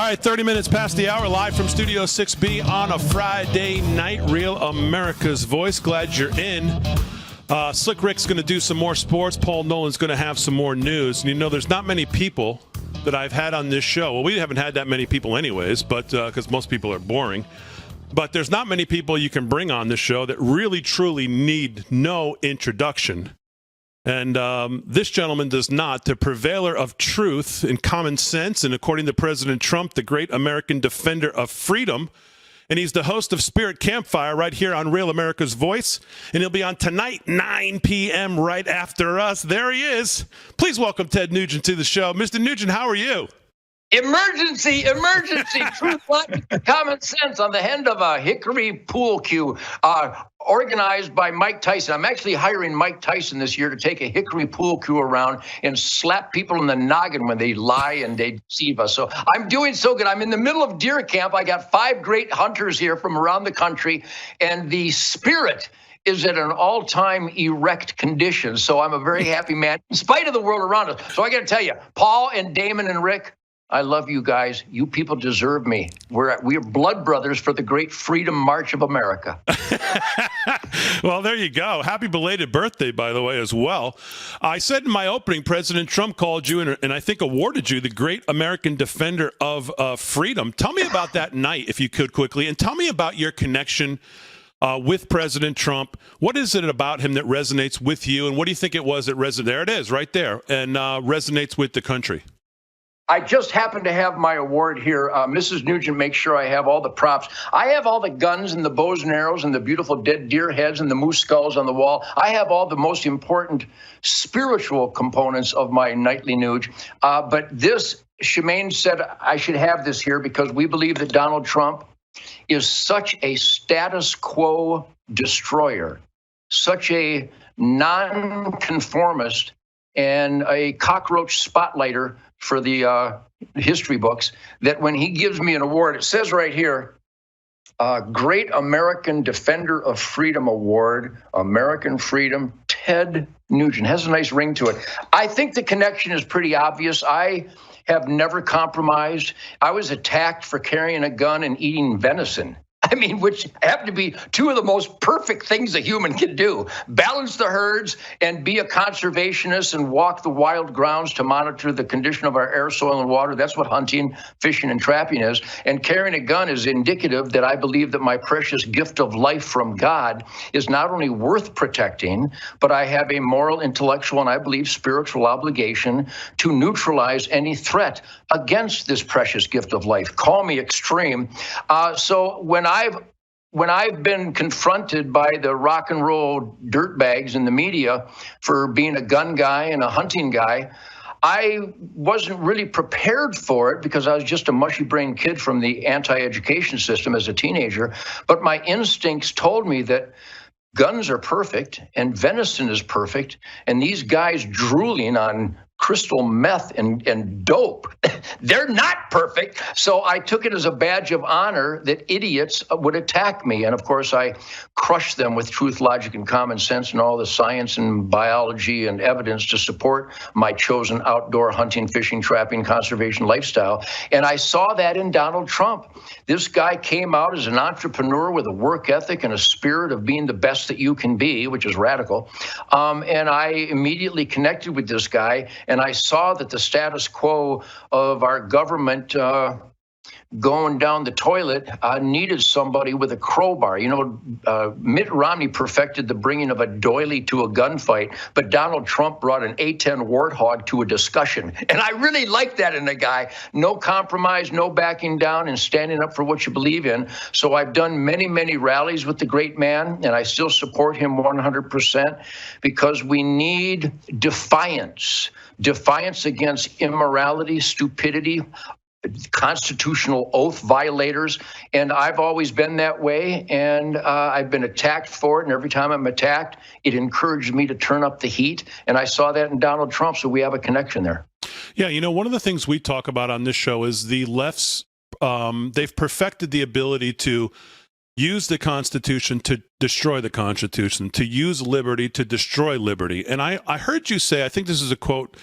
right, 30 minutes past the hour, live from Studio 6B on a Friday night. Real America's Voice. Glad you're in. Slick Rick's going to do some more sports. Paul Nolan's going to have some more news. And you know, there's not many people that I've had on this show. Well, we haven't had that many people anyways, but because most people are boring. But there's not many people you can bring on this show that really, truly need no introduction. And this gentleman does not. The purveyor of truth and common sense, and according to President Trump, the great American defender of freedom. And he's the host of Spirit Campfire right here on Real America's Voice. And he'll be on tonight, 9 p.m. right after us. There he is. Please welcome Ted Nugent to the show. Mr. Nugent, how are you? Emergency, truth, logic, common sense on the end of a hickory pool cue organized by Mike Tyson. I'm actually hiring Mike Tyson this year to take a hickory pool cue around and slap people in the noggin when they lie and they deceive us. So I'm doing so good. I'm in the middle of deer camp. I got 5 great hunters here from around the country, and the spirit is at an all-time erect condition. So I'm a very happy man, in spite of the world around us. So I got to tell you, Paul and Damon and Rick, I love you guys. You people deserve me. We're blood brothers for the great Freedom March of America. Well, there you go. Happy belated birthday, by the way, as well. I said in my opening, President Trump called you and I think awarded you the great American defender of freedom. Tell me about that night, if you could quickly, and tell me about your connection with President Trump. What is it about him that resonates with you, and what do you think it was that resonated? There it is, right there, and resonates with the country. I just happen to have my award here. Mrs. Nugent makes sure I have all the props. I have all the guns and the bows and arrows and the beautiful dead deer heads and the moose skulls on the wall. I have all the most important spiritual components of my nightly NUGE. But this, Shemaine said I should have this here because we believe that Donald Trump is such a status quo destroyer, such a nonconformist, and a cockroach spotlighter for the history books, that when he gives me an award, it says right here, Great American Defender of Freedom Award, American Freedom, Ted Nugent. Has a nice ring to it. I think the connection is pretty obvious. I have never compromised. I was attacked for carrying a gun and eating venison. I mean, which happen to be 2 of the most perfect things a human can do. Balance the herds and be a conservationist and walk the wild grounds to monitor the condition of our air, soil, and water. That's what hunting, fishing, and trapping is. And carrying a gun is indicative that I believe that my precious gift of life from God is not only worth protecting, but I have a moral, intellectual, and I believe spiritual obligation to neutralize any threat against this precious gift of life. Call me extreme. So when I've been confronted by the rock and roll dirtbags in the media for being a gun guy and a hunting guy, I wasn't really prepared for it because I was just a mushy-brained kid from the anti-education system as a teenager. But my instincts told me that guns are perfect and venison is perfect, and these guys drooling on crystal meth and dope, they're not perfect. So I took it as a badge of honor that idiots would attack me. And of course, I crushed them with truth, logic, and common sense and all the science and biology and evidence to support my chosen outdoor hunting, fishing, trapping, conservation lifestyle. And I saw that in Donald Trump. This guy came out as an entrepreneur with a work ethic and a spirit of being the best that you can be, which is radical. And I immediately connected with this guy. And I saw that the status quo of our government going down the toilet needed somebody with a crowbar. You know, Mitt Romney perfected the bringing of a doily to a gunfight, but Donald Trump brought an A-10 warthog to a discussion. And I really like that in a guy. No compromise, no backing down, and standing up for what you believe in. So I've done many, many rallies with the great man, and I still support him 100% because we need defiance. Defiance against immorality, stupidity, constitutional oath violators, and I've always been that way, and I've been attacked for it, and every time I'm attacked, it encouraged me to turn up the heat, and I saw that in Donald Trump, so we have a connection there. Yeah, you know, one of the things we talk about on this show is the left's, they've perfected the ability to use the Constitution to destroy the Constitution, to use liberty to destroy liberty. And I heard you say, I think this is a quote,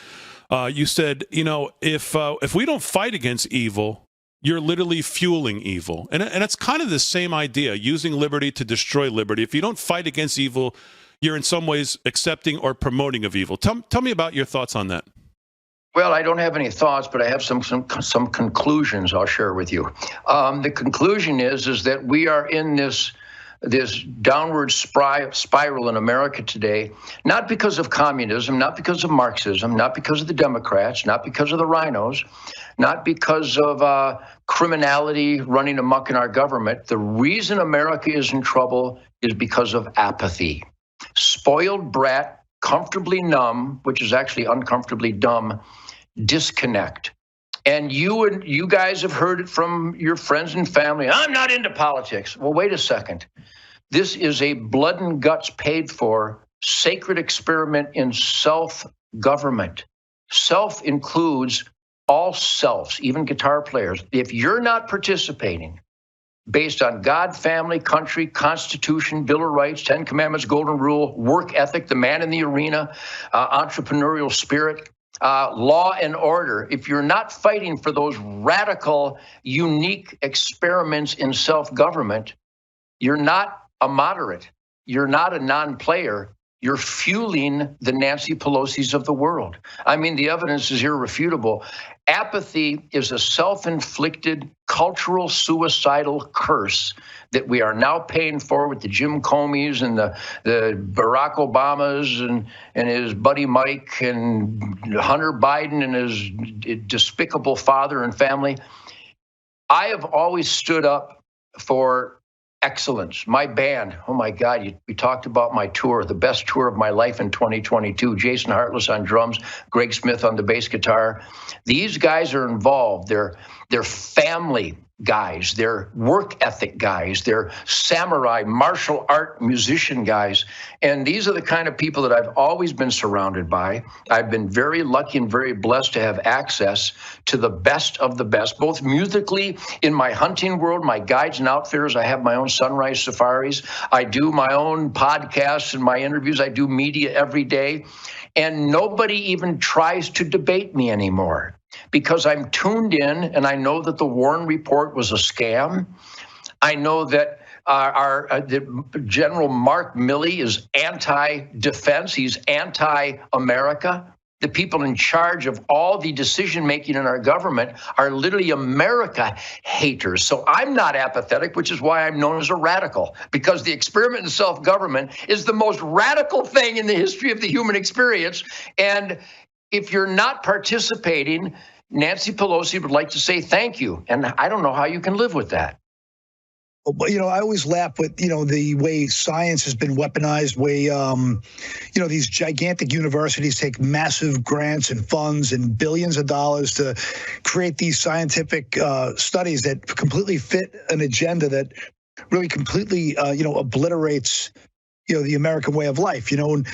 you said, you know, if we don't fight against evil, you're literally fueling evil. And it's kind of the same idea, using liberty to destroy liberty. If you don't fight against evil, you're in some ways accepting or promoting of evil. Tell me about your thoughts on that. Well, I don't have any thoughts, but I have some conclusions I'll share with you. The conclusion is that we are in this downward spiral in America today, not because of communism, not because of Marxism, not because of the Democrats, not because of the rhinos, not because of criminality running amok in our government. The reason America is in trouble is because of apathy. Spoiled brat, comfortably numb, which is actually uncomfortably dumb, disconnect. And you guys have heard it from your friends and family. I'm not into politics. Well, wait a second. This is a blood and guts paid for sacred experiment in self-government. Self includes all selves, even guitar players. If you're not participating based on God, family, country, Constitution, Bill of Rights, 10 Commandments, Golden Rule, work ethic, the man in the arena, entrepreneurial spirit, law and order, if you're not fighting for those radical, unique experiments in self-government, you're not a moderate. You're not a non-player. You're fueling the Nancy Pelosi's of the world. I mean, the evidence is irrefutable. Apathy is a self-inflicted cultural suicidal curse that we are now paying for with the Jim Comeys and the Barack Obamas and his buddy Mike and Hunter Biden and his despicable father and family. I have always stood up for excellence. My band, oh my God, we talked about my tour, the best tour of my life in 2022. Jason Hartless on drums, Greg Smith on the bass guitar. These guys are involved. They're family guys. They're work ethic guys. They're samurai, martial art musician guys. And these are the kind of people that I've always been surrounded by. I've been very lucky and very blessed to have access to the best of the best, both musically in my hunting world, my guides and outfitters. I have my own sunrise safaris. I do my own podcasts and my interviews. I do media every day. And nobody even tries to debate me anymore, because I'm tuned in and I know that the Warren Report was a scam. I know that the General Mark Milley is anti-defense. He's anti-America. The people in charge of all the decision-making in our government are literally America haters. So I'm not apathetic, which is why I'm known as a radical, because the experiment in self-government is the most radical thing in the history of the human experience. And if you're not participating, Nancy Pelosi would like to say thank you. And I don't know how you can live with that. But, I always laugh with, the way science has been weaponized, way, these gigantic universities take massive grants and funds and billions of dollars to create these scientific studies that completely fit an agenda that really completely, obliterates, the American way of life, and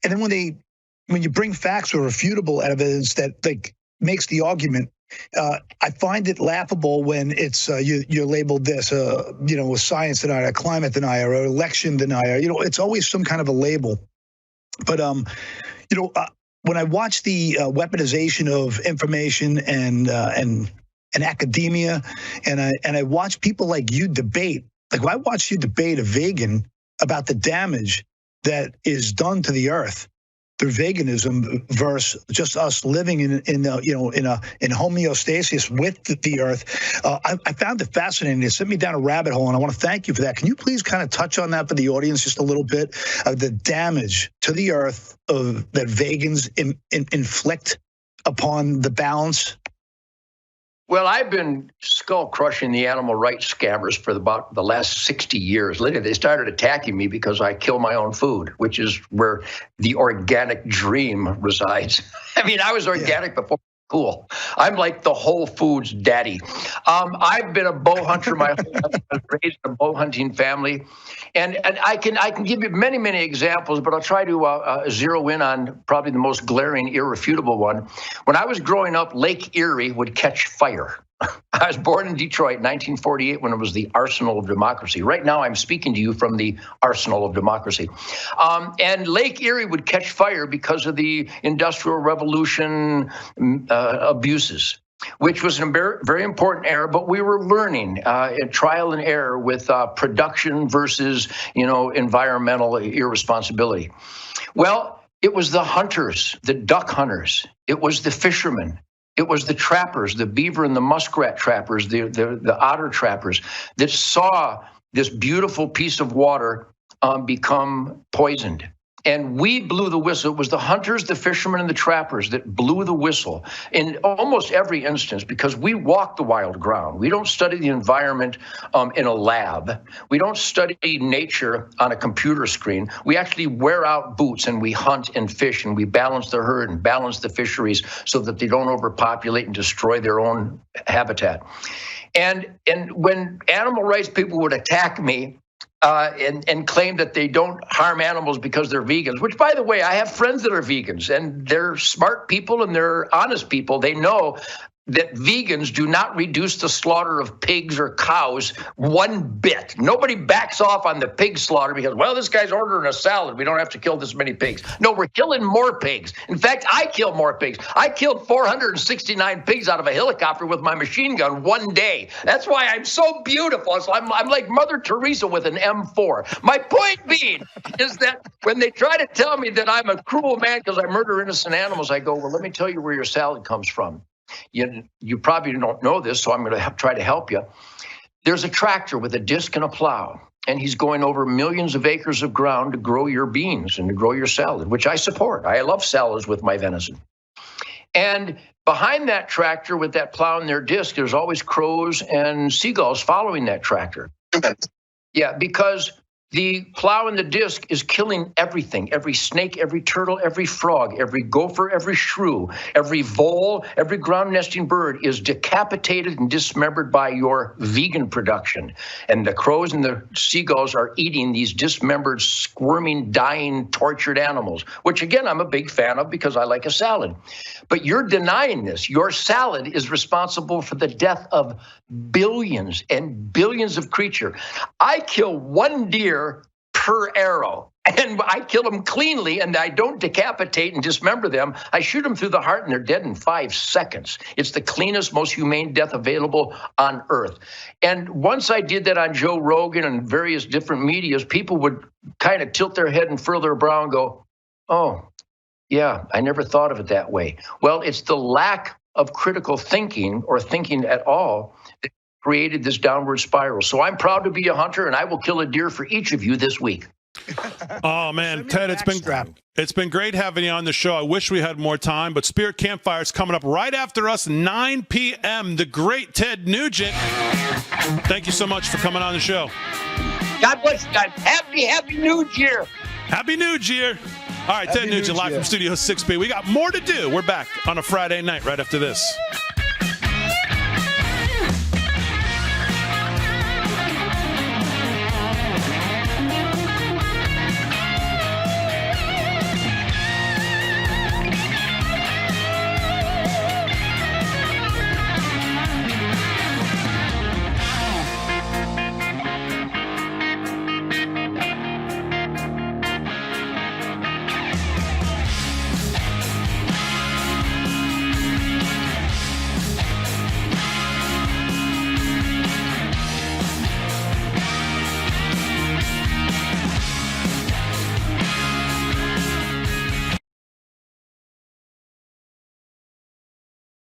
then when you bring facts or refutable evidence that makes the argument, I find it laughable when it's you're labeled this, a science denier, a climate denier, or election denier. It's always some kind of a label. But when I watch the weaponization of information and academia, and I watch people like you debate, when I watch you debate a vegan about the damage that is done to the earth through veganism versus just us living in homeostasis with the earth, I found it fascinating. It sent me down a rabbit hole, and I want to thank you for that. Can you please kind of touch on that for the audience just a little bit of the damage to the earth that vegans inflict upon the balance? Well, I've been skull crushing the animal rights scammers for about the last 60 years. Literally, they started attacking me because I kill my own food, which is where the organic dream resides. I mean, I was organic before. Cool. I'm like the Whole Foods daddy. I've been a bow hunter my whole life. I was raised in a bow hunting family. And I can give you many, many examples, but I'll try to zero in on probably the most glaring, irrefutable one. When I was growing up, Lake Erie would catch fire. I was born in Detroit, 1948, when it was the arsenal of democracy. Right now, I'm speaking to you from the arsenal of democracy. And Lake Erie would catch fire because of the Industrial Revolution abuses. which was a very important era, but we were learning trial and error with production versus, environmental irresponsibility. Well, it was the hunters, the duck hunters. It was the fishermen. It was the trappers, the beaver and the muskrat trappers, the otter trappers that saw this beautiful piece of water become poisoned. And we blew the whistle. It was the hunters, the fishermen, and the trappers that blew the whistle in almost every instance, because we walk the wild ground. We don't study the environment in a lab. We don't study nature on a computer screen. We actually wear out boots and we hunt and fish and we balance the herd and balance the fisheries so that they don't overpopulate and destroy their own habitat. And when animal rights people would attack me, and claim that they don't harm animals because they're vegans, which, by the way, I have friends that are vegans, and they're smart people and they're honest people. They know that vegans do not reduce the slaughter of pigs or cows one bit. Nobody backs off on the pig slaughter because, well, this guy's ordering a salad. We don't have to kill this many pigs. No, we're killing more pigs. In fact, I kill more pigs. I killed 469 pigs out of a helicopter with my machine gun one day. That's why I'm so beautiful. So I'm like Mother Teresa with an M4. My point being is that when they try to tell me that I'm a cruel man because I murder innocent animals, I go, well, let me tell you where your salad comes from. You probably don't know this, so I'm going to try to help you. There's a tractor with a disc and a plow, and he's going over millions of acres of ground to grow your beans and to grow your salad, which I support. I love salads with my venison. And behind that tractor with that plow and their disc, there's always crows and seagulls following that tractor. Yeah, because the plow and the disc is killing everything, every snake, every turtle, every frog, every gopher, every shrew, every vole, every ground nesting bird is decapitated and dismembered by your vegan production. And the crows and the seagulls are eating these dismembered, squirming, dying, tortured animals, which again, I'm a big fan of because I like a salad. But you're denying this. Your salad is responsible for the death of billions and billions of creatures. I kill one deer per arrow, and I kill them cleanly, and I don't decapitate and dismember them. I shoot them through the heart, and they're dead in 5 seconds. It's the cleanest, most humane death available on earth. And once I did that on Joe Rogan and various different medias, people would kind of tilt their head and furl their brow and go, oh, yeah, I never thought of it that way. Well, it's the lack of critical thinking or thinking at all that created this downward spiral. So I'm proud to be a hunter, and I will kill a deer for each of you this week. Oh, man, Ted, it's been great having you on the show. I wish we had more time, but Spirit Campfire is coming up right after us, 9 p.m. The great Ted Nugent. Thank you so much for coming on the show. God bless you guys. Happy New Year. Happy New Year. All right, Ted Nugent live from Studio 6B. We got more to do. We're back on a Friday night right after this.